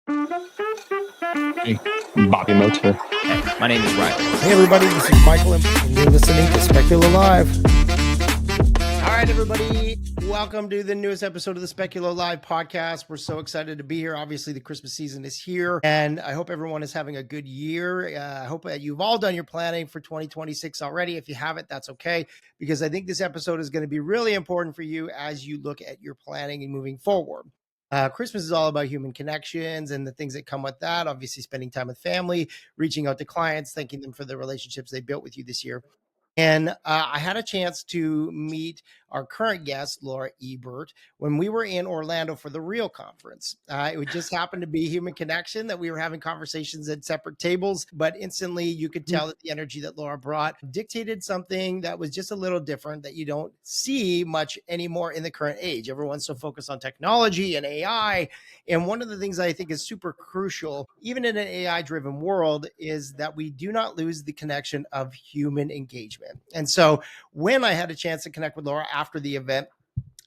Hey, Bobby Motor. Hey, my name is Riley. Hey everybody, this is Michael and you're listening to Speculo Live. All right, everybody, welcome to the newest episode of the Speculo Live podcast. We're so excited to be here. Obviously, the Christmas season is here, and I hope everyone is having a good year. I hope that you've all done your planning for 2026 already. If you haven't, that's okay, because I think this episode is going to be really important for you as you look at your planning and moving forward. Christmas is all about human connections and the things that come with that. Obviously, spending time with family, reaching out to clients, thanking them for the relationships they built with you this year. And I had a chance to meet our current guest, Laura Ebert, when we were in Orlando for the Real Conference. It just happened to be human connection that we were having conversations at separate tables, but instantly you could tell that the energy that Laura brought dictated something that was just a little different that you don't see much anymore in the current age. Everyone's so focused on technology and AI. And one of the things I think is super crucial, even in an AI-driven world, is that we do not lose the connection of human engagement. And so when I had a chance to connect with Laura after the event,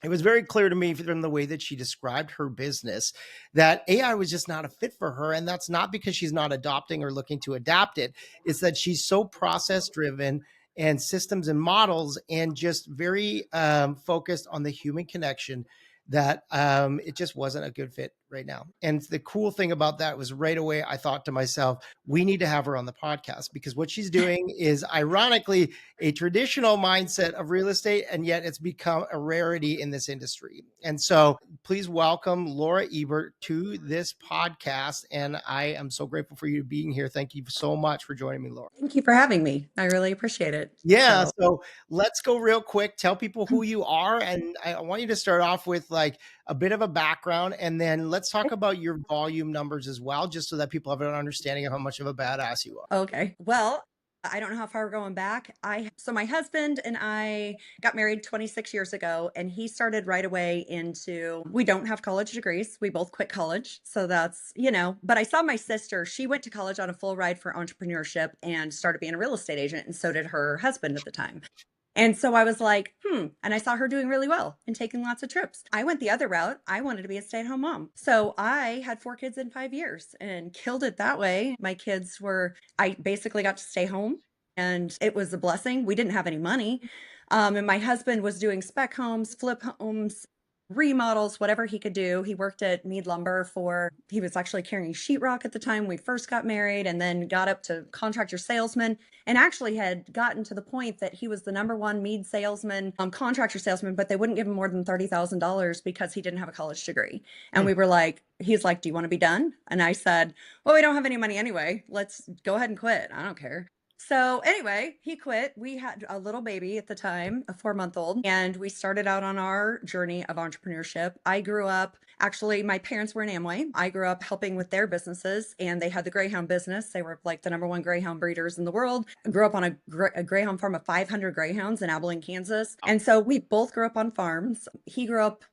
it was very clear to me from the way that she described her business that AI was just not a fit for her. And that's not because she's not adopting or looking to adapt it. It's that she's so process driven and systems and models and just very focused on the human connection that it just wasn't a good fit right now. And the cool thing about that was right away, I thought to myself, we need to have her on the podcast because what she's doing is ironically a traditional mindset of real estate, and yet it's become a rarity in this industry. And so please welcome Laura Ebert to this podcast. And I am so grateful for you being here. Thank you so much for joining me, Laura. Thank you for having me. I really appreciate it. Yeah. So let's go real quick. Tell people who you are. And I want you to start off with like a bit of a background. And then let's talk about your volume numbers as well, just so that people have an understanding of how much of a badass you are. Okay. Well, I don't know how far we're going back. So my husband and I got married 26 years ago, and he started right away into, we don't have college degrees. We both quit college. So that's, but I saw my sister, she went to college on a full ride for entrepreneurship and started being a real estate agent. And so did her husband at the time. And so I was like, and I saw her doing really well and taking lots of trips. I went the other route. I wanted to be a stay-at-home mom. So I had 4 kids in 5 years and killed it that way. I basically got to stay home and it was a blessing. We didn't have any money. And my husband was doing spec homes, flip homes, remodels, whatever he could do. He worked at Mead Lumber he was actually carrying sheetrock at the time we first got married, and then got up to contractor salesman, and actually had gotten to the point that he was the number one Mead salesman, contractor salesman, but they wouldn't give him more than $30,000 because he didn't have a college degree. And we were like, he's like, do you want to be done? And I said, well, we don't have any money anyway. Let's go ahead and quit. I don't care. So anyway, he quit. We had a little baby at the time, a 4-month-old, and we started out on our journey of entrepreneurship. Actually, my parents were in Amway. I grew up helping with their businesses, and they had the Greyhound business. They were like the number one Greyhound breeders in the world. I grew up on a Greyhound farm of 500 Greyhounds in Abilene, Kansas. And so we both grew up on farms. He grew up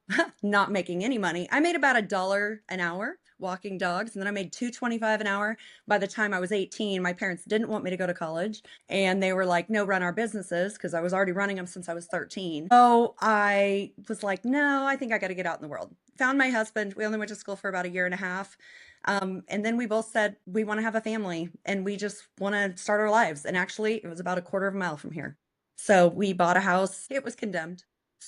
not making any money. I made about $1 an hour walking dogs, and then I made $2.25 an hour. By the time I was 18, my parents didn't want me to go to college, and they were like, no, run our businesses, because I was already running them since I was 13. So I was like, no, I think I got to get out in the world. Found my husband. We only went to school for about 1.5 years. And then we both said we want to have a family and we just want to start our lives. And actually, it was about 1/4 mile from here. So we bought a house. It was condemned.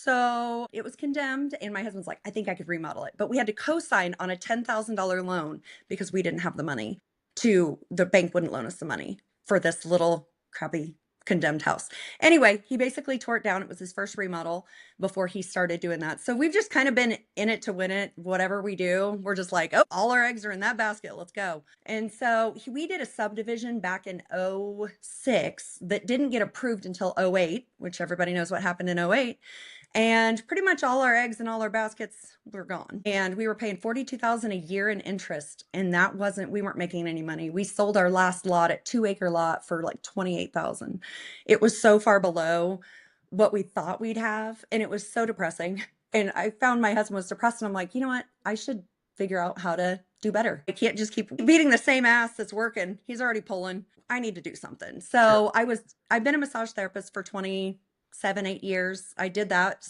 And my husband's like, I think I could remodel it. But we had to co-sign on a $10,000 loan because we didn't have the money. The bank wouldn't loan us the money for this little crappy condemned house. Anyway, he basically tore it down. It was his first remodel before he started doing that. So we've just kind of been in it to win it. Whatever we do, we're just like, oh, all our eggs are in that basket. Let's go. And so we did a subdivision back in 2006 that didn't get approved until 2008, which everybody knows what happened in 2008. And pretty much all our eggs and all our baskets were gone. And we were paying $42,000 a year in interest. And we weren't making any money. We sold our last lot at 2-acre lot for like $28,000. It was so far below what we thought we'd have. And it was so depressing. And I found my husband was depressed. And I'm like, you know what? I should figure out how to do better. I can't just keep beating the same ass that's working. He's already pulling. I need to do something. So Sure. I've been a massage therapist for 7-8 years. I did that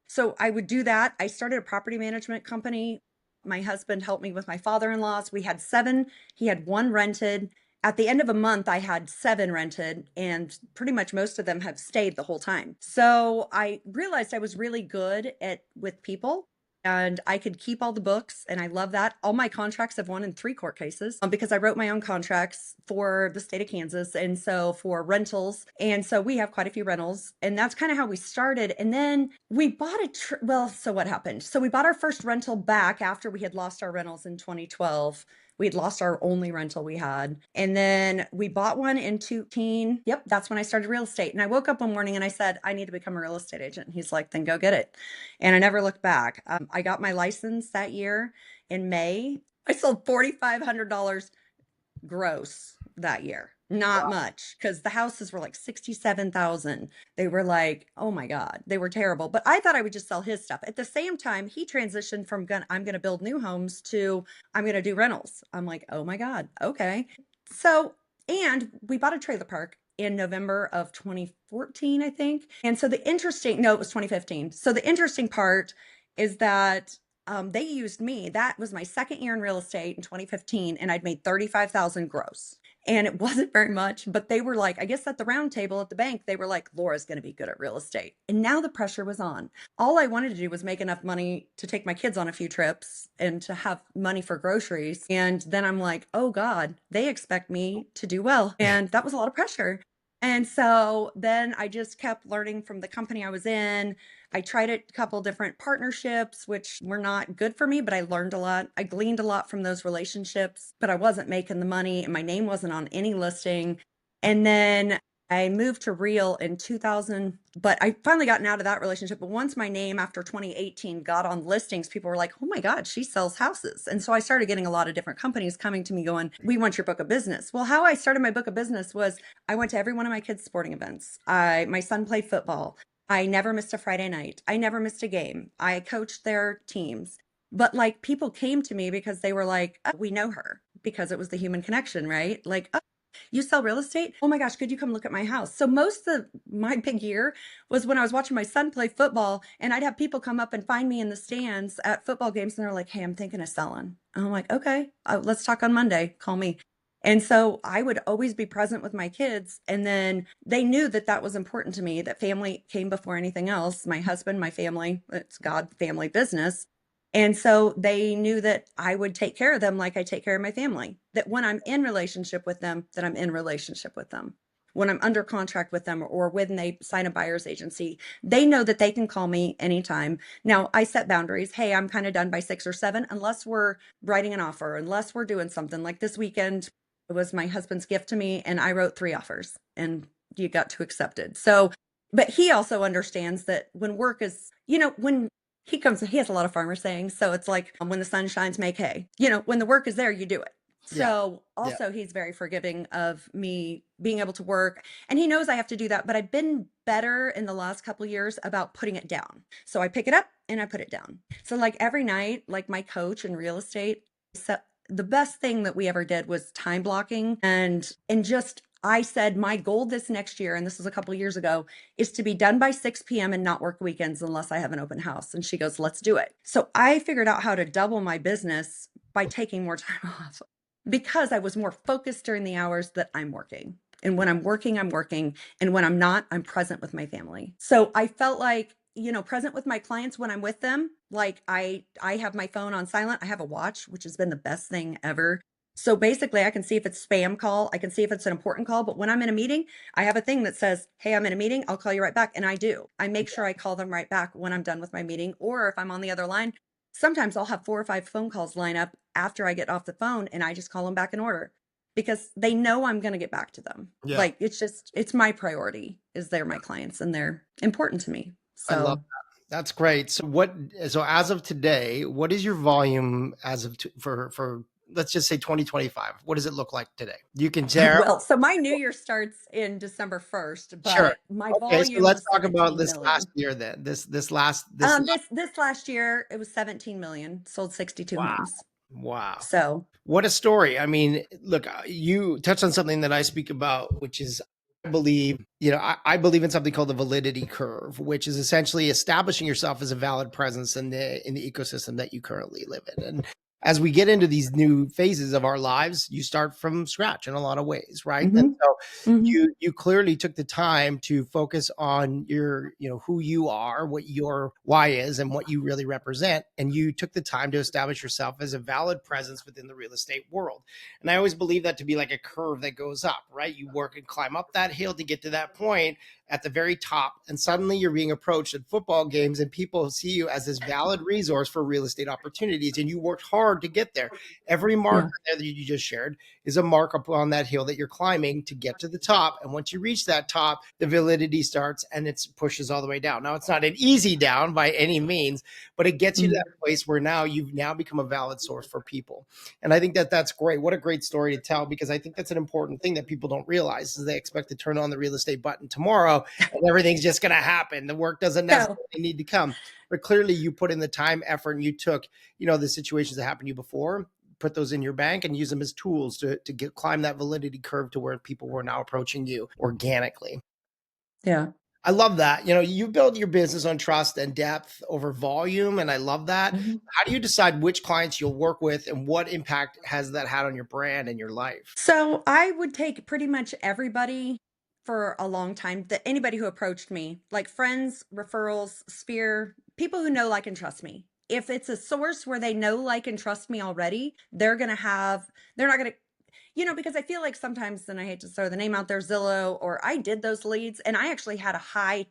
so I would do that. I started a property management company My husband helped me with my father-in-law's. We had 7. He had 1 rented. At the end of a month, I had 7 rented, and pretty much most of them have stayed the whole time. So I realized I was really good with people, and I could keep all the books, and I love that. All my contracts have won in 3 court cases because I wrote my own contracts for the state of Kansas, and so for rentals. And so we have quite a few rentals, and that's kind of how we started. And then we bought so what happened? So we bought our first rental back after we had lost our rentals in 2012. We had lost our only rental we had. And then we bought one in 2018. Yep, that's when I started real estate. And I woke up one morning and I said, I need to become a real estate agent. And he's like, then go get it. And I never looked back. I got my license that year in May. I sold $4,500 gross that year. Not much, because the houses were like 67,000. They were like, oh my God, they were terrible. But I thought I would just sell his stuff. At the same time, he transitioned from I'm going to build new homes to I'm going to do rentals. I'm like, oh my God, okay. So, and we bought a trailer park in November of 2014, I think. And so it was 2015. So the interesting part is that they used me. That was my second year in real estate in 2015, and I'd made 35,000 gross. And it wasn't very much, but they were like, I guess at the round table at the bank, they were like, Laura's going to be good at real estate. And now the pressure was on. All I wanted to do was make enough money to take my kids on a few trips and to have money for groceries. And then I'm like, oh God, they expect me to do well. And that was a lot of pressure. And so then I just kept learning from the company I was in. I tried a couple different partnerships, which were not good for me, but I learned a lot. I gleaned a lot from those relationships, but I wasn't making the money and my name wasn't on any listing. And then I moved to Real in 2000, but I finally gotten out of that relationship. But once my name after 2018 got on listings, people were like, oh my God, she sells houses. And so I started getting a lot of different companies coming to me going, we want your book of business. Well, how I started my book of business was I went to every one of my kids' sporting events. My son played football. I never missed a Friday night. I never missed a game. I coached their teams. But like people came to me because they were like, oh, we know her, because it was the human connection, right? Like, oh, you sell real estate? Oh my gosh, could you come look at my house? So most of my big year was when I was watching my son play football, and I'd have people come up and find me in the stands at football games, and they're like, hey, I'm thinking of selling. And I'm like, okay, let's talk on Monday. Call me. And so I would always be present with my kids. And then they knew that that was important to me, that family came before anything else. My husband, my family, it's God family business. And so they knew that I would take care of them like I take care of my family, that when I'm in relationship with them, that I'm in relationship with them. When I'm under contract with them or when they sign a buyer's agency, they know that they can call me anytime. Now, I set boundaries. Hey, I'm kind of done by 6 or 7, unless we're writing an offer, unless we're doing something like this weekend. It was my husband's gift to me, and I wrote 3 offers, and you got to accept it. So, but he also understands that when work is, when he has a lot of farmer sayings. So it's like, when the sun shines, make hay. When the work is there, you do it. So also he's very forgiving of me being able to work, and he knows I have to do that, but I've been better in the last couple of years about putting it down. So I pick it up and I put it down. So like every night, like my coach in real estate, so the best thing that we ever did was time blocking, and just I said my goal this next year, and this was a couple of years ago, is to be done by 6 p.m. and not work weekends unless I have an open house. And she goes, let's do it. So I figured out how to double my business by taking more time off, because I was more focused during the hours that I'm working. And when I'm working, I'm working. And when I'm not, I'm present with my family. So I felt like, present with my clients when I'm with them. Like I have my phone on silent. I have a watch, which has been the best thing ever. So basically I can see if it's spam call. I can see if it's an important call. But when I'm in a meeting, I have a thing that says, hey, I'm in a meeting. I'll call you right back. And I do. I make sure I call them right back when I'm done with my meeting. Or if I'm on the other line, sometimes I'll have 4 or 5 phone calls line up after I get off the phone, and I just call them back in order, because they know I'm going to get back to them. Yeah. Like it's my priority is they're my clients and they're important to me. So I love that. That's great. So as of today, what is your volume for let's just say 2025? What does it look like today? You can share. Well, so my new year starts in December 1st, but sure. my Okay, volume. So let's talk 17 about this million. last year then. This last year it was 17 million, sold 62 homes. Wow. So what a story. I mean, look, you touched on something that I speak about, which is believe, I believe in something called the validity curve, which is essentially establishing yourself as a valid presence in the ecosystem that you currently live in. And as we get into these new phases of our lives, you start from scratch in a lot of ways, right? And so you clearly took the time to focus on your, who you are, what your why is, and what you really represent. And you took the time to establish yourself as a valid presence within the real estate world. And I always believe that to be like a curve that goes up, right? You work and climb up that hill to get to that point at the very top. And suddenly you're being approached at football games and people see you as this valid resource for real estate opportunities. And you worked hard to get there. Every marker there that you just shared is a mark up on that hill that you're climbing to get to the top. And once you reach that top, the validity starts and it pushes all the way down. Now, it's not an easy down by any means, but it gets you to that place where now you've now become a valid source for people. And I think that that's great. What a great story to tell, because I think that's an important thing that people don't realize is they expect to turn on the real estate button tomorrow and everything's just going to happen. The work doesn't necessarily need to come. But clearly you put in the time, effort, and you took, the situations that happened to you before, put those in your bank and use them as tools to climb that validity curve to where people were now approaching you organically. Yeah. I love that. You build your business on trust and depth over volume. And I love that. How do you decide which clients you'll work with and what impact has that had on your brand and your life? So I would take pretty much everybody for a long time, that anybody who approached me, like friends, referrals, sphere, people who know, like, and trust me. If it's a source where they know, like, and trust me already, they're not going to, because I feel like sometimes, and I hate to throw the name out there, Zillow, or I did those leads and I actually had a high,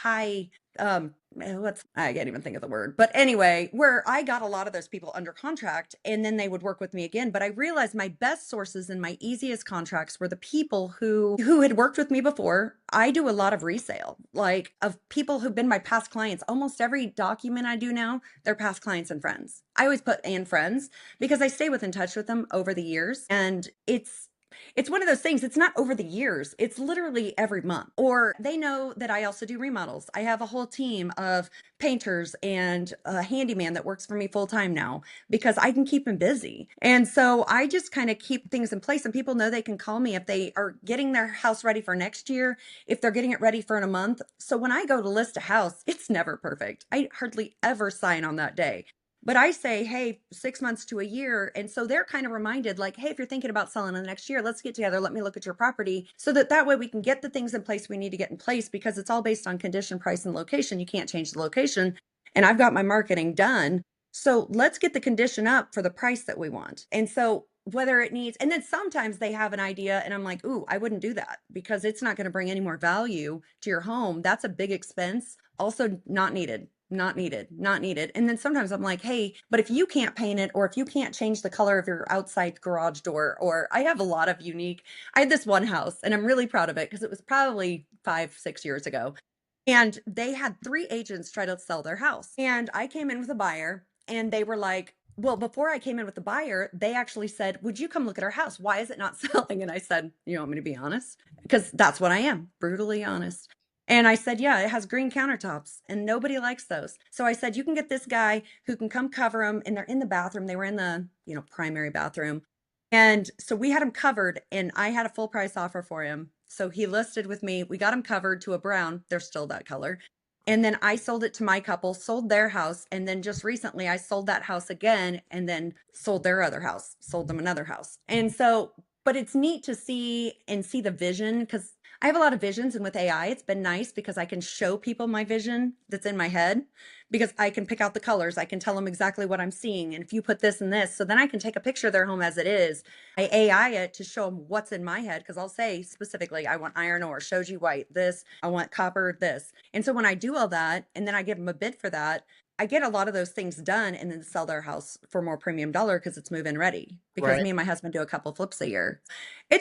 I can't even think of the word, but anyway, where I got a lot of those people under contract and then they would work with me again. But I realized my best sources and my easiest contracts were the people who had worked with me before. I do a lot of resale, like, of people who've been my past clients. Almost every document I do now, they're past clients and friends. I always put and friends because I stay in touch with them over the years. And it's one of those things. It's not over the years. It's literally every month. Or they know that I also do remodels. I have a whole team of painters and a handyman that works for me full time now because I can keep them busy. And so I just kind of keep things in place, and people know they can call me if they are getting their house ready for next year, if they're getting it ready for in a month. So when I go to list a house, it's never perfect. I hardly ever sign on that day. But I say, hey, 6 months to a year. And so they're kind of reminded, like, hey, if you're thinking about selling in the next year, let's get together. Let me look at your property so that way we can get the things in place we need to get in place, because it's all based on condition, price, and location. You can't change the location. And I've got my marketing done. So let's get the condition up for the price that we want. And so whether it needs, and then sometimes they have an idea and I'm like, ooh, I wouldn't do that because it's not going to bring any more value to your home. That's a big expense. Also not needed. Not needed, not needed. And then sometimes I'm like, hey, but if you can't paint it, or if you can't change the color of your outside garage door, or I have a lot of I had this one house and I'm really proud of it because it was probably 5, 6 years ago. And they had 3 agents try to sell their house. And I came in with a buyer and they were like, well, before I came in with the buyer, they actually said, would you come look at our house? Why is it not selling? And I said, you want me to be honest? Because that's what I am, brutally honest. And I said, yeah, it has green countertops and nobody likes those. So I said, you can get this guy who can come cover them. And they're in the bathroom. They were in the, primary bathroom. And so we had him covered and I had a full price offer for him. So he listed with me. We got him covered to a brown. They're still that color. And then I sold it to my couple, sold their house. And then just recently I sold that house again and then sold their other house, sold them another house. And so, but it's neat to see the vision, because I have a lot of visions, and with AI, it's been nice because I can show people my vision that's in my head, because I can pick out the colors. I can tell them exactly what I'm seeing. And if you put this and this, so then I can take a picture of their home as it is. I AI it to show them what's in my head, because I'll say specifically, I want iron ore, shoji white, this, I want copper, this. And so when I do all that, and then I give them a bid for that, I get a lot of those things done and then sell their house for more premium dollar because it's move-in ready. Because me and my husband do a couple flips a year. I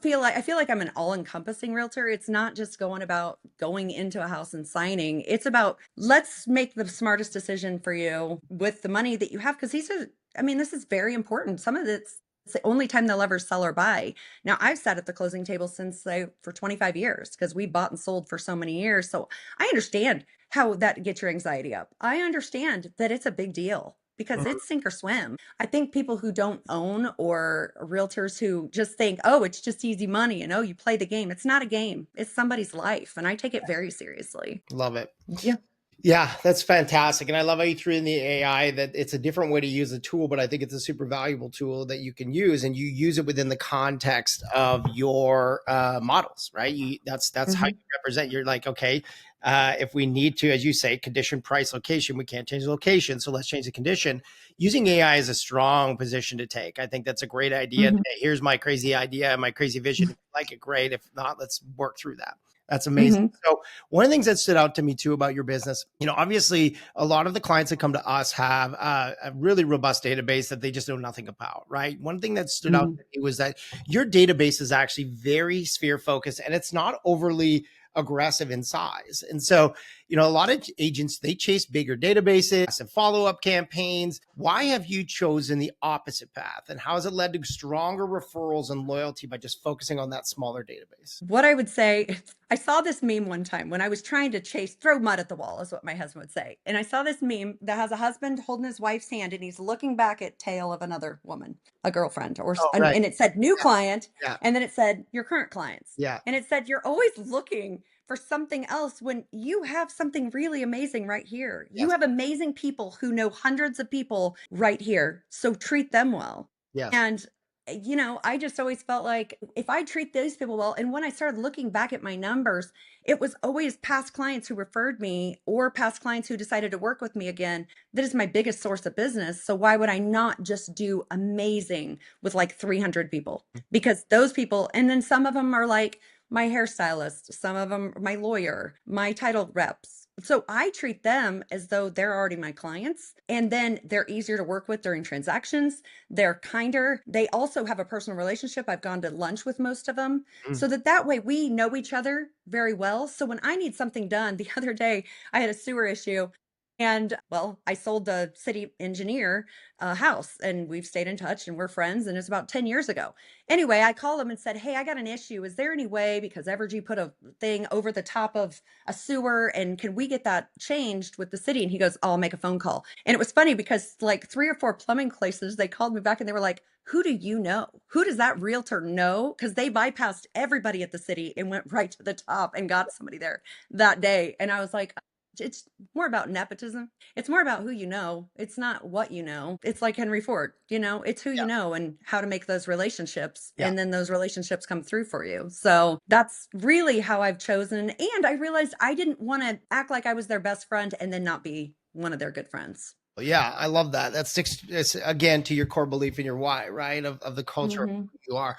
feel like I'm an all-encompassing realtor. It's not just going into a house and signing. It's about, let's make the smartest decision for you with the money that you have. Because this is very important. Some of it's the only time they'll ever sell or buy. Now, I've sat at the closing table for 25 years because we bought and sold for so many years. So I understand how that gets your anxiety up. I understand that it's a big deal. because it's sink or swim. I think people who don't own, or realtors who just think, oh, it's just easy money and oh, you play the game. It's not a game. It's somebody's life. And I take it very seriously. Love it. Yeah. Yeah, that's fantastic. And I love how you threw in the AI, that it's a different way to use a tool, but I think it's a super valuable tool that you can use, and you use it within the context of your models, right? That's how you represent. You're like, okay, if we need to, as you say, condition, price, location, we can't change the location. So let's change the condition. Using AI is a strong position to take. I think that's a great idea. Hey, here's my crazy idea, my crazy vision. If you like it, great. If not, let's work through that. That's amazing. So one of the things that stood out to me too about your business, obviously a lot of the clients that come to us have a really robust database that they just know nothing about, right? One thing that stood out to me was that your database is actually very sphere focused, and it's not overly aggressive in size. And so, a lot of agents, they chase bigger databases and follow-up campaigns. Why have you chosen the opposite path? And how has it led to stronger referrals and loyalty by just focusing on that smaller database? What I would say, I saw this meme one time when I was trying to throw mud at the wall, is what my husband would say. And I saw this meme that has a husband holding his wife's hand and he's looking back at tail of another woman, a girlfriend, Oh, right. and it said new client. Yeah. And then it said your current clients. Yeah. And it said, you're always looking for something else when you have something really amazing right here. You have amazing people who know hundreds of people right here. So treat them well. Yes. And I just always felt like if I treat these people well, and when I started looking back at my numbers, it was always past clients who referred me or past clients who decided to work with me again. That is my biggest source of business. So why would I not just do amazing with like 300 people? Because those people, and then some of them are like my hairstylist, some of them my lawyer, my title reps. So I treat them as though they're already my clients, and then they're easier to work with during transactions. They're kinder. They also have a personal relationship. I've gone to lunch with most of them, so that way we know each other very well. So when I need something done, the other day I had a sewer issue. And well, I sold the city engineer a house, and we've stayed in touch and we're friends. And it's about 10 years ago. Anyway, I called him and said, hey, I got an issue. Is there any way, because Evergy put a thing over the top of a sewer, and can we get that changed with the city? And he goes, oh, I'll make a phone call. And it was funny because like 3 or 4 plumbing places, they called me back and they were like, who do you know? Who does that realtor know? Because they bypassed everybody at the city and went right to the top and got somebody there that day. And I was like, it's more about nepotism. It's more about who you know. It's not what you know. It's like Henry Ford, it's who you know and how to make those relationships. And then those relationships come through for you. So that's really how I've chosen. And I realized I didn't want to act like I was their best friend and then not be one of their good friends. Yeah, I love that. That sticks, it's, again, to your core belief in your why, right? Of the culture of who you are.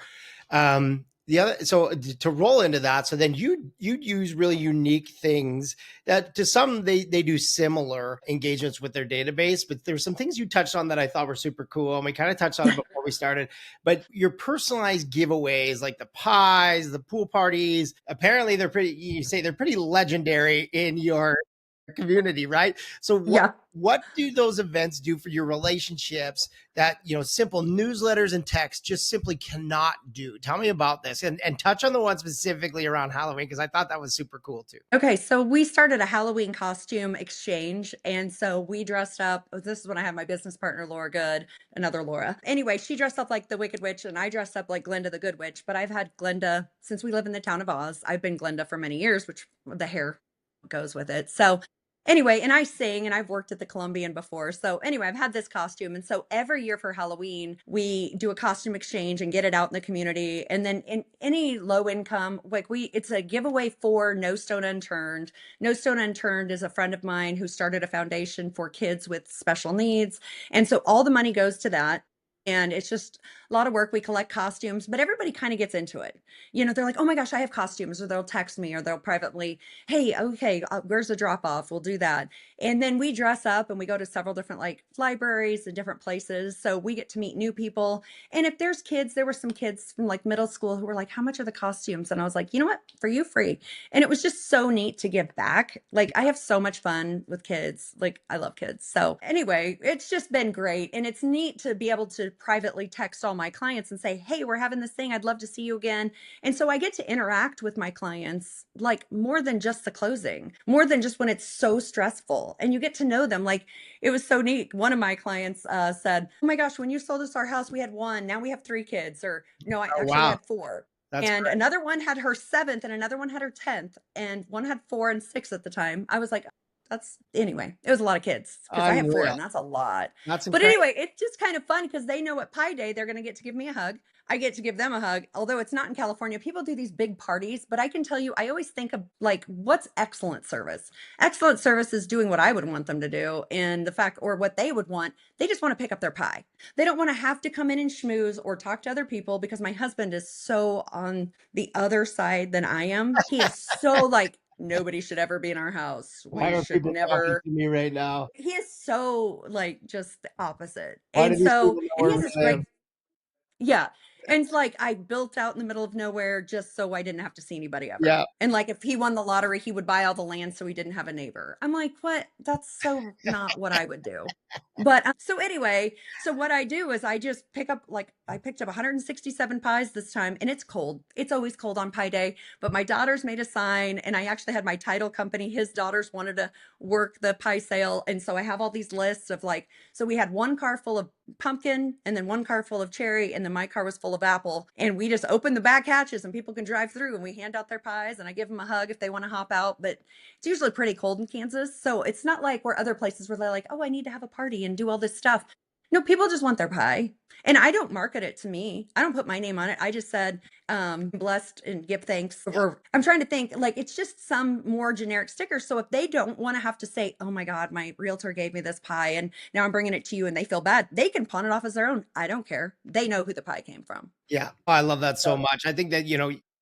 The other, so to roll into that, so then you use really unique things that to some they do similar engagements with their database, but there's some things you touched on that I thought were super cool, and we kind of touched on it before we started. But your personalized giveaways, like the pies, the pool parties, apparently they're pretty legendary in your community, right? So what do those events do for your relationships that, simple newsletters and text just simply cannot do? Tell me about this, and touch on the one specifically around Halloween, because I thought that was super cool too. Okay, so we started a Halloween costume exchange. And so we dressed up. This is when I had my business partner, Laura Good, another Laura. Anyway, she dressed up like the Wicked Witch and I dressed up like Glinda the Good Witch. But I've had Glinda since we live in the town of Oz. I've been Glinda for many years, which the hair goes with it. So anyway, and I sing and I've worked at the Columbian before. So anyway, I've had this costume. And so every year for Halloween, we do a costume exchange and get it out in the community. And then in any low income, it's a giveaway for No Stone Unturned. No Stone Unturned is a friend of mine who started a foundation for kids with special needs. And so all the money goes to that. And it's just a lot of work. We collect costumes, but everybody kind of gets into it. They're like, oh my gosh, I have costumes, or they'll text me, or they'll privately, hey, okay, where's the drop off? We'll do that. And then we dress up and we go to several different like libraries and different places. So we get to meet new people. And if there's kids, there were some kids from like middle school who were like, how much are the costumes? And I was like, you know what, for you, free. And it was just so neat to give back. Like I have so much fun with kids. Like I love kids. So anyway, it's just been great. And it's neat to be able to privately text all my clients and say, hey, we're having this thing. I'd love to see you again. And so I get to interact with my clients like more than just the closing, more than just when it's so stressful. And you get to know them. Like it was so neat. One of my clients said, oh my gosh, when you sold us our house, we had one. Now we have 3 kids. Or no, I Oh, actually wow. had 4. That's And great. another one had her 7th and another one had her 10th. And one had 4 and 6 at the time. I was like, that's anyway, it was a lot of kids because I have 4 Unreal. and that's a lot. That's But incredible. anyway, it's just kind of fun because they know at Pi Day, they're going to get to give me a hug. I get to give them a hug. Although it's not in California, people do these big parties, but I can tell you, I always think of like, what's excellent service? Excellent service is doing what I would want them to do. And the fact, or what they would want, they just want to pick up their pie. They don't want to have to come in and schmooze or talk to other people because my husband is so on the other side than I am. He is so like, nobody should ever be in our house. Why We are should people talking never. to me right now? He is so like just the opposite. Why And do these so, people know and he where has we this live? great, yeah. And it's like I built out in the middle of nowhere just so I didn't have to see anybody ever. Yeah. And like if he won the lottery, he would buy all the land so he didn't have a neighbor. I'm like, what? That's so not what I would do. But so anyway, so what I do is I just pick up like I picked up 167 pies this time and it's cold. It's always cold on Pie Day, but my daughters made a sign and I actually had my title company. His daughters wanted to work the pie sale. And so I have all these lists of like, so we had one car full of pumpkin and then one car full of cherry and then my car was full of apple and we just open the back hatches and people can drive through and we hand out their pies and I give them a hug if they want to hop out, but it's usually pretty cold in Kansas, so it's not like where other places where they're like, oh, I need to have a party and do all this stuff. No, people just want their pie. And I don't market it to me. I don't put my name on it. I just said, blessed and give thanks. Or I'm trying to think like it's just some more generic sticker. So if they don't want to have to say, oh my God, my realtor gave me this pie and now I'm bringing it to you and they feel bad, they can pawn it off as their own. I don't care. They know who the pie came from. Yeah. Oh, I love that so much. I think that,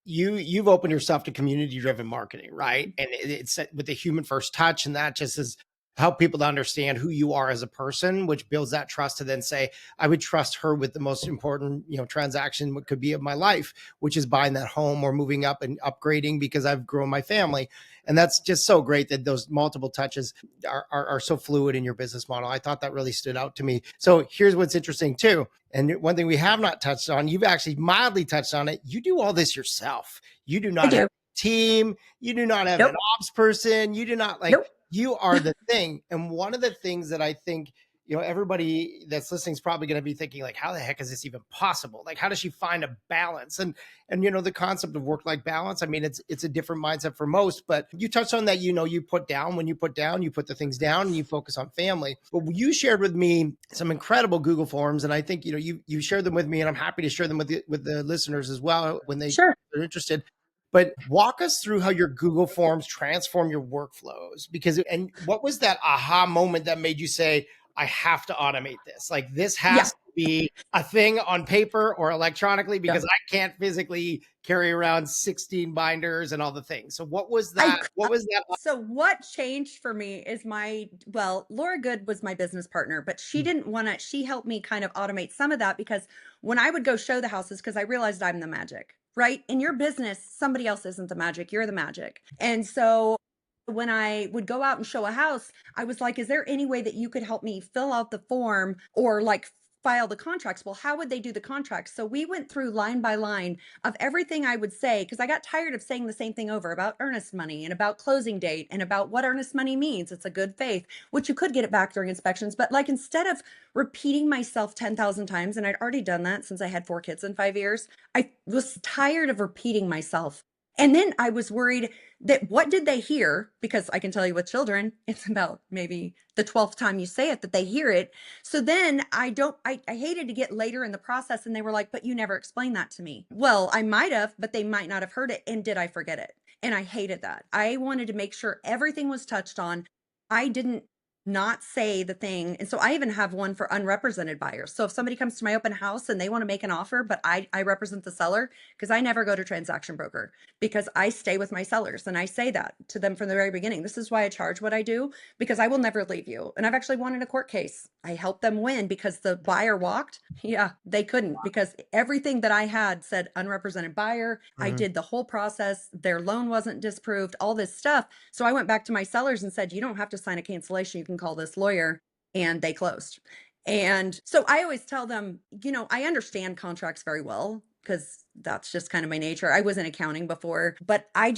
you've opened yourself to community driven marketing, right? And it's with the human first touch. And that just is help people to understand who you are as a person, which builds that trust to then say, I would trust her with the most important, transaction what could be of my life, which is buying that home or moving up and upgrading because I've grown my family. And that's just so great that those multiple touches are so fluid in your business model. I thought that really stood out to me. So here's what's interesting too. And one thing we have not touched on, you've actually mildly touched on it. You do all this yourself. You do not have a team. You do not have an ops person. You do not you are the thing. And one of the things that I think, everybody that's listening is probably going to be thinking like, how the heck is this even possible? Like, how does she find a balance? And the concept of work-life balance, I mean, it's a different mindset for most, but you touched on that, you put down, when you put down, you put the things down and you focus on family. But you shared with me some incredible Google Forms. And I think, you shared them with me and I'm happy to share them with the listeners as well when they're interested. But walk us through how your Google Forms transform your workflows and what was that aha moment that made you say, I have to automate this? Like this has to be a thing on paper or electronically because I can't physically carry around 16 binders and all the things. So what was that? So what changed for me is Laura Good was my business partner, but she didn't want to, she helped me kind of automate some of that because when I would go show the houses, because I realized I'm the magic, right? In your business, somebody else isn't the magic, you're the magic. And so when I would go out and show a house, I was like, is there any way that you could help me fill out the form or like file the contracts? Well, how would they do the contracts? So we went through line by line of everything I would say, because I got tired of saying the same thing over about earnest money and about closing date and about what earnest money means. It's a good faith, which you could get it back during inspections. But like instead of repeating myself 10,000 times, and I'd already done that since I had 4 kids in 5 years, I was tired of repeating myself. And then I was worried that what did they hear? Because I can tell you with children, it's about maybe the 12th time you say it that they hear it. So then I hated to get later in the process and they were like, but you never explained that to me. Well, I might have, but they might not have heard it. And did I forget it? And I hated that. I wanted to make sure everything was touched on. I didn't not say the thing. And so I even have one for unrepresented buyers. So if somebody comes to my open house and they want to make an offer, but I represent the seller, because I never go to transaction broker because I stay with my sellers. And I say that to them from the very beginning. This is why I charge what I do, because I will never leave you. And I've actually won in a court case. I helped them win because the buyer walked. Yeah, they couldn't because everything that I had said unrepresented buyer. I did the whole process. Their loan wasn't disproved, all this stuff. So I went back to my sellers and said, you don't have to sign a cancellation. You can call this lawyer. And they closed. And so I always tell them, I understand contracts very well because that's just kind of my nature. I was in accounting before, but I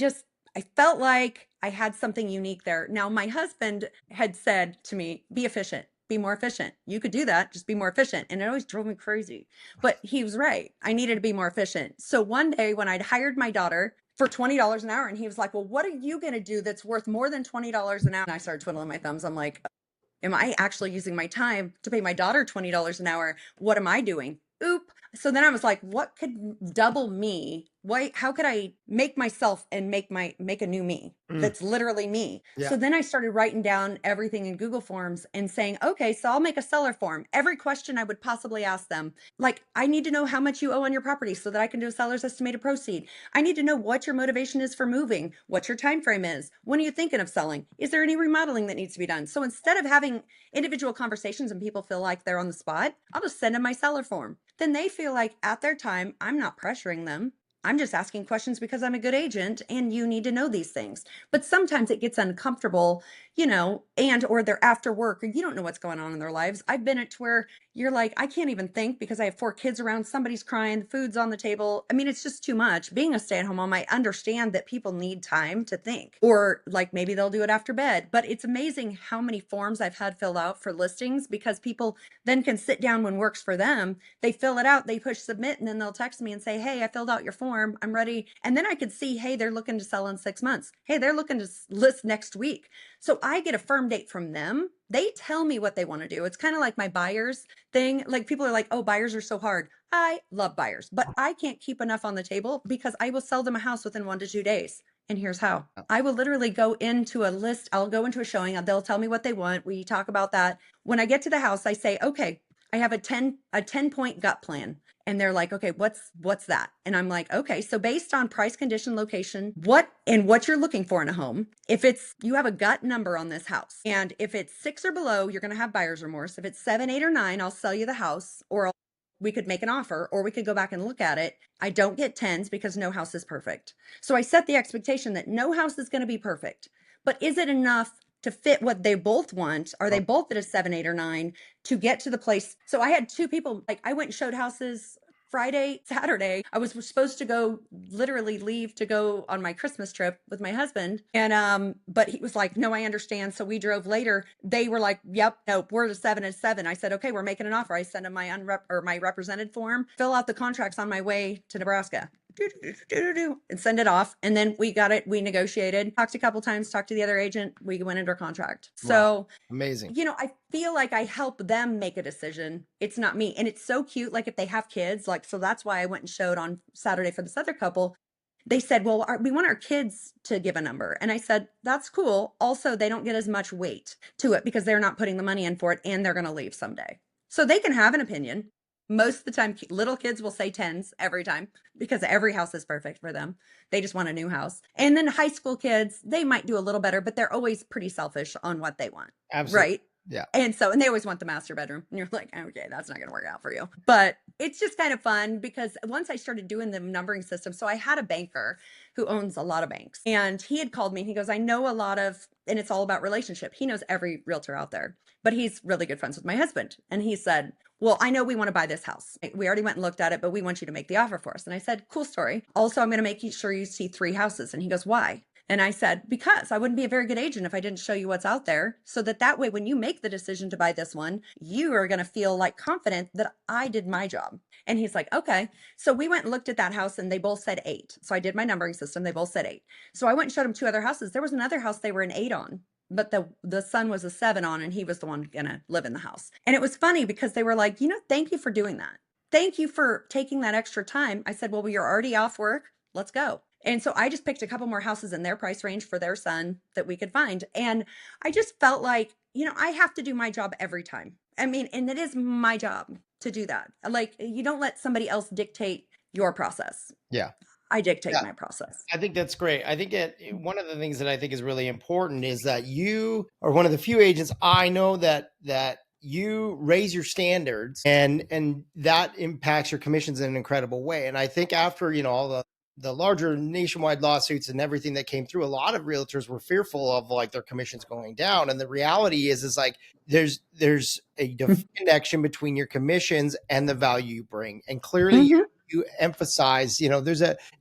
felt like I had something unique there. Now, my husband had said to me, be efficient, be more efficient. You could do that, just be more efficient. And it always drove me crazy. But he was right. I needed to be more efficient. So one day when I'd hired my daughter for $20 an hour, and he was like, well, what are you going to do that's worth more than $20 an hour? And I started twiddling my thumbs. I'm like, am I actually using my time to pay my daughter $20 an hour? What am I doing? Oop. So then I was like, what could double me? How could I make myself and make a new me that's literally me? Yeah. So then I started writing down everything in Google Forms and saying, okay, so I'll make a seller form. Every question I would possibly ask them, like, I need to know how much you owe on your property so that I can do a seller's estimated proceed. I need to know what your motivation is for moving, what your time frame is. When are you thinking of selling? Is there any remodeling that needs to be done? So instead of having individual conversations and people feel like they're on the spot, I'll just send them my seller form. Then they feel like at their time, I'm not pressuring them. I'm just asking questions because I'm a good agent and you need to know these things. But sometimes it gets uncomfortable, or they're after work or you don't know what's going on in their lives. I've been at where you're like, I can't even think because I have 4 kids around, somebody's crying, the food's on the table. I mean, it's just too much. Being a stay-at-home mom, I understand that people need time to think, or like maybe they'll do it after bed. But it's amazing how many forms I've had filled out for listings because people then can sit down when works for them. They fill it out, they push submit, and then they'll text me and say, hey, I filled out your form, I'm ready. And then I could see, hey, they're looking to sell in 6 months. Hey, they're looking to list next week. So I get a firm date from them. They tell me what they want to do. It's kind of like my buyers thing. Like people are like, oh, buyers are so hard. I love buyers, but I can't keep enough on the table because I will sell them a house within 1 to 2 days. And here's how. I will literally go into a list. I'll go into a showing. They'll tell me what they want. We talk about that. When I get to the house, I say, okay, I have a 10-point gut plan. And they're like, okay, what's that? And I'm like, okay, so based on price, condition, location, what you're looking for in a home, you have a gut number on this house. And if it's 6 or below, you're going to have buyer's remorse. If it's 7, 8, or 9, I'll sell you the house, or we could make an offer, or we could go back and look at it. I don't get 10s because no house is perfect. So I set the expectation that no house is going to be perfect, but is it enough to fit what they both want? Are they both at a 7, 8, or 9 to get to the place? So I had 2 people, like I went and showed houses Friday, Saturday. I was supposed to literally leave to go on my Christmas trip with my husband. And, but he was like, no, I understand. So we drove later. They were like, yep, no, we're at a 7 and 7. I said, okay, we're making an offer. I sent him my my represented form, fill out the contracts on my way to Nebraska. And send it off. And then we got it. We negotiated, talked a couple times, talked to the other agent. We went under contract. So wow. Amazing. I feel like I help them make a decision. It's not me. And it's so cute. Like if they have kids, so that's why I went and showed on Saturday for this other couple. They said, well, we want our kids to give a number. And I said, that's cool. Also, they don't get as much weight to it because they're not putting the money in for it and they're going to leave someday. So they can have an opinion. Most of the time, little kids will say 10s every time because every house is perfect for them. They just want a new house. And then high school kids, they might do a little better, but they're always pretty selfish on what they want. Absolutely. Right? Yeah. And they always want the master bedroom. And you're like, okay, that's not going to work out for you. But it's just kind of fun because once I started doing the numbering system, so I had a banker who owns a lot of banks. And he had called me. He goes, I know a lot of, and it's all about relationship. He knows every realtor out there, but he's really good friends with my husband. And he said, well, I know we want to buy this house. We already went and looked at it, but we want you to make the offer for us. And I said, cool story. Also, I'm going to make sure you see 3 houses. And he goes, why? And I said, because I wouldn't be a very good agent if I didn't show you what's out there, so that way, when you make the decision to buy this one, you are going to feel like confident that I did my job. And he's like, okay. So we went and looked at that house and they both said 8. So I did my numbering system. They both said 8. So I went and showed him 2 other houses. There was another house they were an 8 on, but the son was a 7 on, and he was the one going to live in the house. And it was funny because they were like, thank you for doing that. Thank you for taking that extra time. I said, well, you're already off work. Let's go. And so I just picked a couple more houses in their price range for their son that we could find. And I just felt like, I have to do my job every time. I mean, and it is my job to do that. Like, you don't let somebody else dictate your process. Yeah. I dictate my process. I think that's great. I think one of the things that I think is really important is that you are one of the few agents I know that you raise your standards and that impacts your commissions in an incredible way. And I think after, all the larger nationwide lawsuits and everything that came through, a lot of realtors were fearful of like their commissions going down. And the reality is like there's a connection between your commissions and the value you bring. And clearly you emphasize,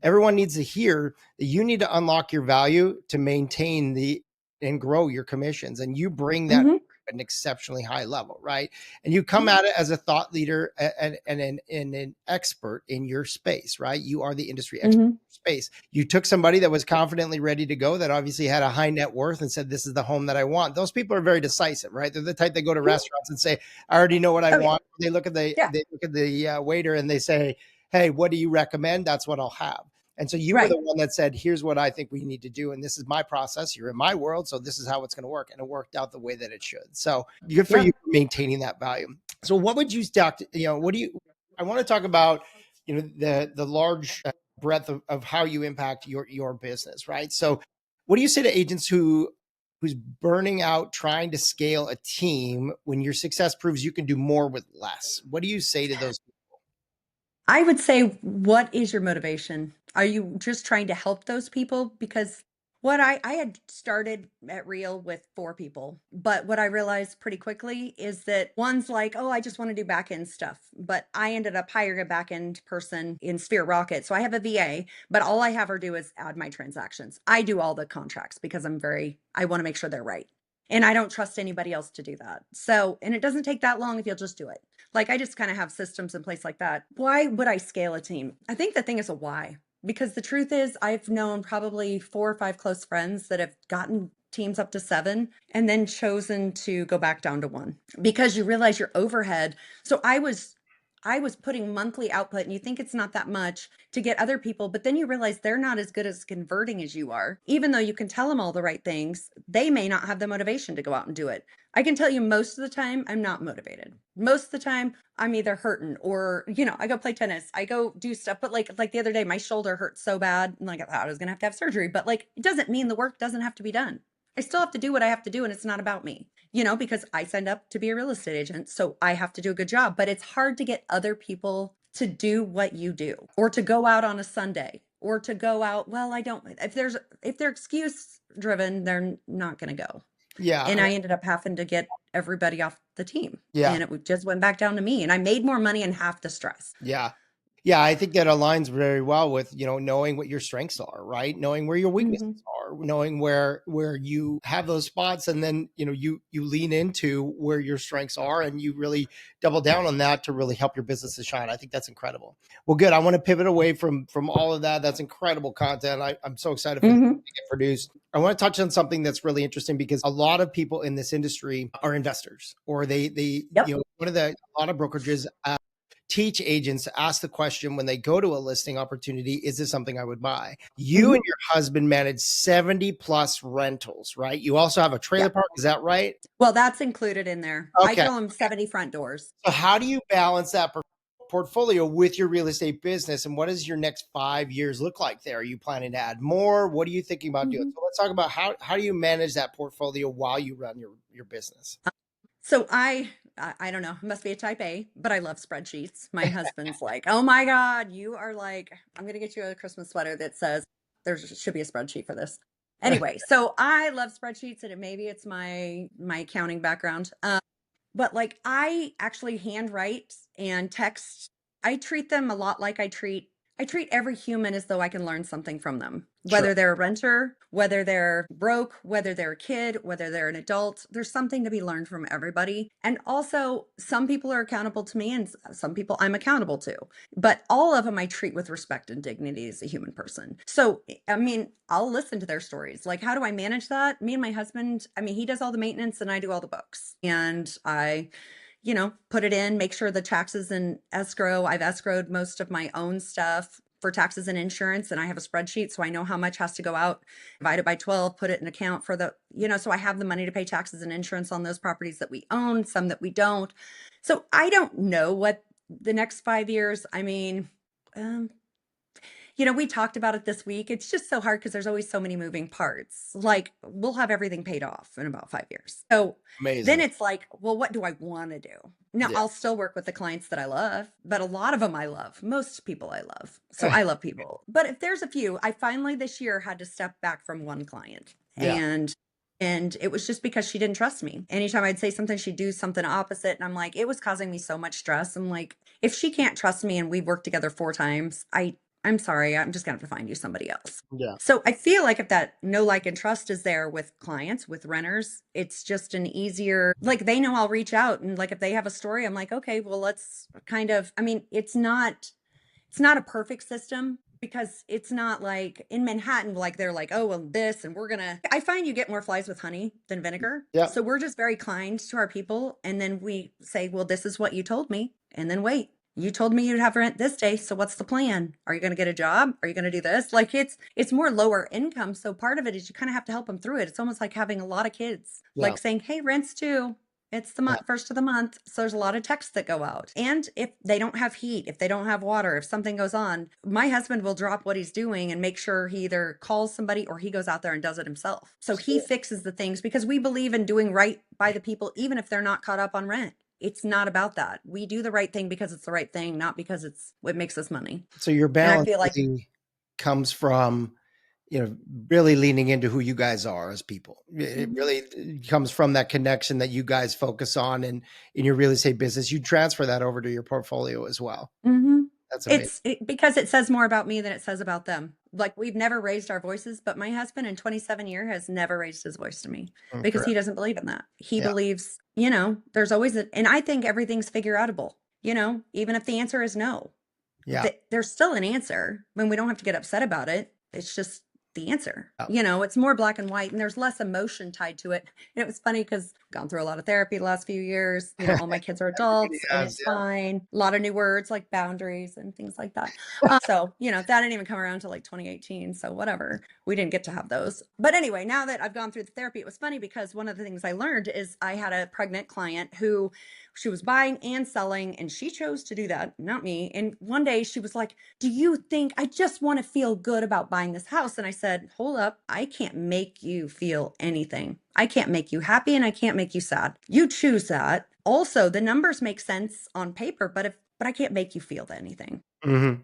everyone needs to hear that you need to unlock your value to maintain and grow your commissions. And you bring that at an exceptionally high level, right? And you come at it as a thought leader and an expert in your space, right? You are the industry expert in your space. You took somebody that was confidently ready to go, that obviously had a high net worth, and said, this is the home that I want. Those people are very decisive, right? They're the type that go to restaurants and say, I already know what I want. They look at the waiter and they say, hey, what do you recommend? That's what I'll have. And so you were the one that said, here's what I think we need to do. And this is my process. You're in my world. So this is how it's going to work. And it worked out the way that it should. So good for you for maintaining that value. So what would you I want to talk about, the large breadth of how you impact your business, right? So what do you say to agents who's burning out trying to scale a team when your success proves you can do more with less? What do you say to those people? I would say, what is your motivation? Are you just trying to help those people? Because what I had started at Real with 4 people, but what I realized pretty quickly is that one's like, oh, I just want to do back end stuff. But I ended up hiring a back end person in Sphere Rocket. So I have a VA, but all I have her do is add my transactions. I do all the contracts because I want to make sure they're right. And I don't trust anybody else to do that. So, and it doesn't take that long if you'll just do it. Like, I just kind of have systems in place like that. Why would I scale a team? I think the thing is a why, because the truth is I've known probably 4 or 5 close friends that have gotten teams up to 7 and then chosen to go back down to 1 because you realize your overhead. So I was putting monthly output, and you think it's not that much to get other people, but then you realize they're not as good as converting as you are. Even though you can tell them all the right things, they may not have the motivation to go out and do it. I can tell you most of the time I'm not motivated. Most of the time I'm either hurting or, I go play tennis, I go do stuff. But like the other day, my shoulder hurt so bad, and like I thought I was gonna have to have surgery, but like it doesn't mean the work doesn't have to be done. I still have to do what I have to do, and it's not about me, because I signed up to be a real estate agent, so I have to do a good job. But it's hard to get other people to do what you do, or to go out on a Sunday, or to go out. Well, if they're excuse driven, they're not going to go. Yeah. And I ended up having to get everybody off the team. Yeah. And it just went back down to me, and I made more money and half the stress. Yeah. Yeah, I think that aligns very well with, knowing what your strengths are, right? Knowing where your weaknesses are, knowing where you have those spots, and then, you lean into where your strengths are and you really double down on that to really help your business to shine. I think that's incredible. Well, good. I want to pivot away from all of that. That's incredible content. I'm so excited for it to get produced. I want to touch on something that's really interesting, because a lot of people in this industry are investors, or a lot of brokerages teach agents to ask the question when they go to a listing opportunity, is this something I would buy? You and your husband manage 70 plus rentals, right? You also have a trailer park. Is that right? Well, that's included in there. Okay. I call them 70 front doors. So how do you balance that portfolio with your real estate business? And what does your next 5 years look like there? Are you planning to add more? What are you thinking about doing? So let's talk about how do you manage that portfolio while you run your business? So I don't know, it must be a type A, but I love spreadsheets. My husband's like, oh my God, you are like, I'm going to get you a Christmas sweater that says there should be a spreadsheet for this. Anyway, so I love spreadsheets, and maybe it's my accounting background. But like, I actually handwrite and text. I treat them a lot like I treat every human as though I can learn something from them, whether they're a renter, whether they're broke, whether they're a kid, whether they're an adult. There's something to be learned from everybody. And also, some people are accountable to me, and some people I'm accountable to. But all of them I treat with respect and dignity as a human person. So, I mean, I'll listen to their stories. Like, how do I manage that? Me and my husband, he does all the maintenance and I do all the books. And I put it in, make sure the taxes in escrow. I've escrowed most of my own stuff for taxes and insurance, and I have a spreadsheet, so I know how much has to go out, divide it by 12, put it in account for the, so I have the money to pay taxes and insurance on those properties that we own, some that we don't. So I don't know what the next 5 years, we talked about it this week. It's just so hard because there's always so many moving parts. Like we'll have everything paid off in about 5 years. So then Amazing. it's like, well, what do I want to do? Now Yeah. I'll still work with the clients that I love, but a lot of them I love. Most people I love. So I love people. But if there's a few, I finally this year had to step back from one client. Yeah. And it was just because she didn't trust me. Anytime I'd say something, she'd do something opposite. And I'm like, it was causing me so much stress. I'm like, if she can't trust me and we've worked together 4 times, I'm sorry, I'm just gonna have to find you somebody else. Yeah. So I feel like if that know, like, and trust is there with clients, with renters, it's just an easier, like they know I'll reach out and like if they have a story, I'm like, okay, well, let's kind of, I mean, it's not a perfect system because it's not like in Manhattan, like they're like, oh, well, this, and I find you get more flies with honey than vinegar. Yeah. So we're just very kind to our people. And then we say, well, this is what you told me. And then wait, you told me you'd have rent this day. So what's the plan? Are you going to get a job? Are you going to do this? Like it's more lower income. So part of it is you kind of have to help them through it. It's almost like having a lot of kids, Yeah. like saying, hey, rent's due. It's the month, first of the month. So there's a lot of texts that go out. And if they don't have heat, if they don't have water, if something goes on, my husband will drop what he's doing and make sure he either calls somebody or he goes out there and does it himself. So he fixes the things because we believe in doing right by the people, even if they're not caught up on rent. It's not about that. We do the right thing because it's the right thing, not because it's what makes us money. So your And I feel like balancing comes from, really leaning into who you guys are as people. It really comes from that connection that you guys focus on, and in your real estate business, you transfer that over to your portfolio as well. That's amazing. because it says more about me than it says about them. Like we've never raised our voices, but my husband in 27 years has never raised his voice to me because he doesn't believe in that. He believes, there's always and I think everything's figure outable, even if the answer is no, there's still an answer when we don't have to get upset about it. It's just the answer. It's more black and white and there's less emotion tied to it. And it was funny because I've gone through a lot of therapy the last few years. All my kids are adults and it's fine. A lot of new words like boundaries and things like that. So, that didn't even come around until like 2018. So whatever, we didn't get to have those. But anyway, now that I've gone through the therapy, it was funny because one of the things I learned is I had a pregnant client who she was buying and selling and she chose to do that, not me. And one day she was like, do you think I just want to feel good about buying this house? And I said, hold up, I can't make you feel anything. I can't make you happy and I can't make you sad. You choose that. Also, the numbers make sense on paper, but I can't make you feel anything.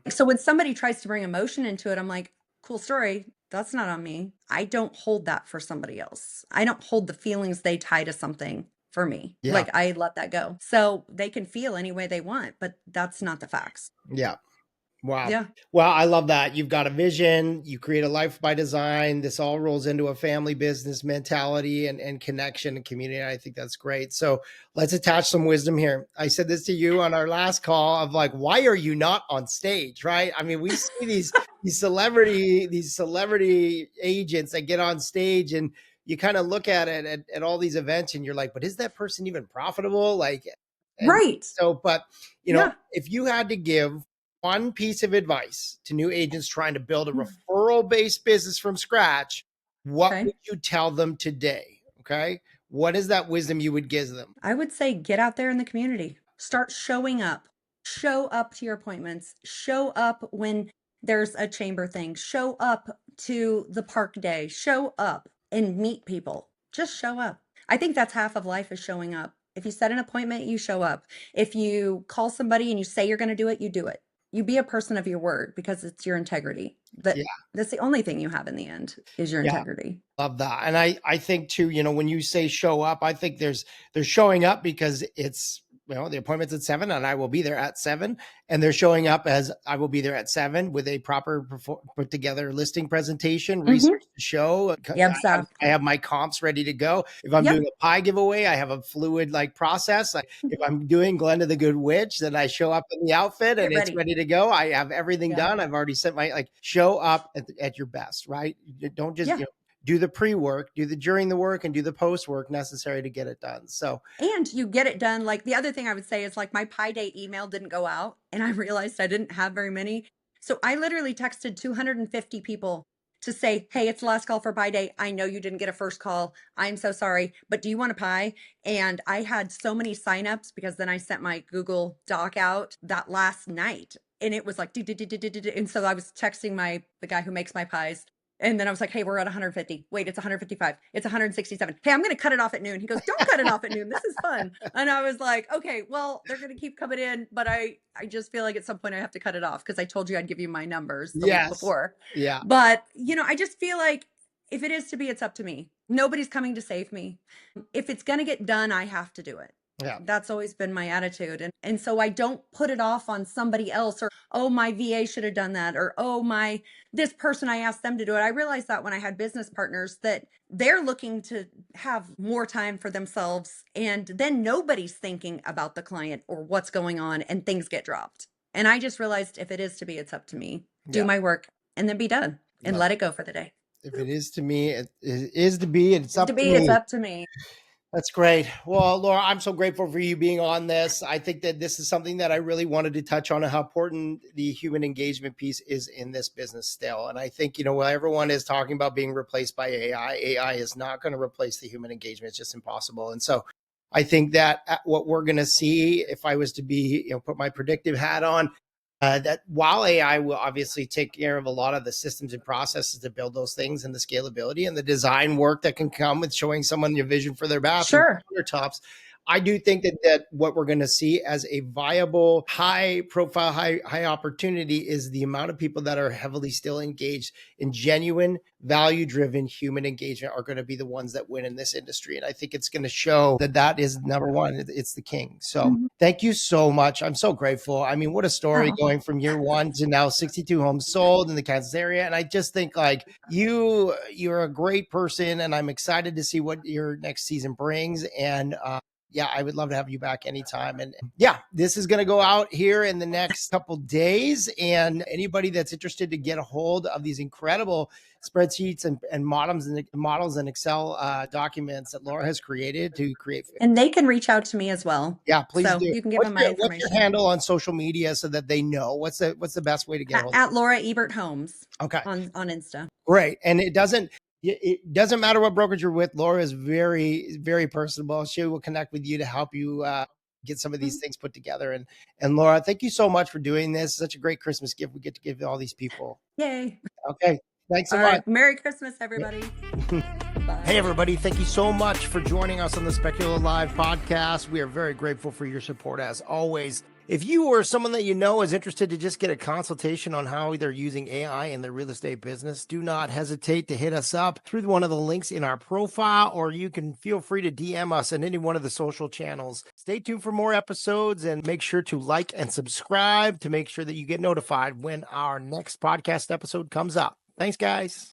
So when somebody tries to bring emotion into it, I'm like, cool story. That's not on me. I don't hold that for somebody else. I don't hold the feelings they tie to something for me. Like I let that go. So they can feel any way they want, but that's not the facts. Yeah. Wow. Yeah. Well, I love that. You've got a vision, you create a life by design. This all rolls into a family business mentality and connection and community. I think that's great. So let's attach some wisdom here. I said this to you on our last call of like, why are you not on stage? Right. I mean, we see these celebrity agents that get on stage and you kind of look at it at all these events and you're like, but is that person even profitable? Like, right. So, but if you had to give one piece of advice to new agents trying to build a referral-based business from scratch, what would you tell them today? Okay. What is that wisdom you would give them? I would say get out there in the community. Start showing up. Show up to your appointments. Show up when there's a chamber thing. Show up to the park day. Show up and meet people. Just show up. I think that's half of life is showing up. If you set an appointment, you show up. If you call somebody and you say you're going to do it, you do it. You be a person of your word because it's your integrity. That's the only thing you have in the end is your integrity. Love that. And I think too, when you say show up, I think they're showing up because it's, the appointment's at 7 and I will be there at 7. And they're showing up as I will be there at 7 with a proper put together listing presentation, research to show. I have my comps ready to go. If I'm doing a pie giveaway, I have a fluid process. If I'm doing Glenda the Good Witch, then I show up in the outfit and it's ready to go. I have everything done. I've already sent my, show up at your best, right? Don't just, do the pre-work, do the during the work, and do the post-work necessary to get it done. So, and you get it done. Like the other thing I would say is like my pie day email didn't go out and I realized I didn't have very many. So I literally texted 250 people to say, hey, it's the last call for pie day. I know you didn't get a first call. I'm so sorry, but do you want a pie? And I had so many signups because then I sent my Google Doc out that last night. and it was like, and so I was texting the guy who makes my pies. And then I was like, hey, we're at 150. Wait, it's 155. It's 167. Hey, I'm going to cut it off at noon. He goes, don't cut it off at noon. This is fun. And I was like, okay, well, they're going to keep coming in. But I just feel like at some point I have to cut it off because I told you I'd give you my numbers the week before. Yeah. But, I just feel like if it is to be, it's up to me. Nobody's coming to save me. If it's going to get done, I have to do it. Yeah. That's always been my attitude. And so I don't put it off on somebody else or, oh, my VA should have done that. Or, oh, this person, I asked them to do it. I realized that when I had business partners that they're looking to have more time for themselves. And then nobody's thinking about the client or what's going on and things get dropped. And I just realized if it is to be, it's up to me. Do my work and then be done and let it go for the day. If it is to me, it is to be. It's up to me. It's up to me. That's great. Well, Laura, I'm so grateful for you being on this. I think that this is something that I really wanted to touch on, how important the human engagement piece is in this business still. And I think, while everyone is talking about being replaced by AI is not going to replace the human engagement. It's just impossible. And so I think that what we're going to see, if I was to be, put my predictive hat on, that while AI will obviously take care of a lot of the systems and processes to build those things and the scalability and the design work that can come with showing someone your vision for their bathroom countertops, I do think that what we're going to see as a viable, high profile, high opportunity is the amount of people that are heavily still engaged in genuine, value-driven human engagement are going to be the ones that win in this industry. And I think it's going to show that is number one. It's the king. So thank you so much. I'm so grateful. I mean, what a story going from year one to now 62 homes sold in the Kansas area. And I just think you're a great person and I'm excited to see what your next season brings. And I would love to have you back anytime. And this is going to go out here in the next couple days. And anybody that's interested to get a hold of these incredible spreadsheets and models and Excel documents that Laura has created to create. And they can reach out to me as well. Yeah, please do. You can give them my information. What's your handle on social media so that they know? What's the best way to get a hold of at Laura Ebert Homes? Okay. On Insta. Great. And it doesn't matter what brokerage you're with. Laura is very, very personable. She will connect with you to help you get some of these things put together. And Laura, thank you so much for doing this. Such a great Christmas gift we get to give all these people. Yay. Okay. Thanks so much. Right. Merry Christmas, everybody. Hey, everybody. Thank you so much for joining us on the Speculo Live podcast. We are very grateful for your support as always. If you or someone that you know is interested to just get a consultation on how they're using AI in their real estate business, do not hesitate to hit us up through one of the links in our profile, or you can feel free to DM us on any one of the social channels. Stay tuned for more episodes and make sure to like and subscribe to make sure that you get notified when our next podcast episode comes up. Thanks, guys.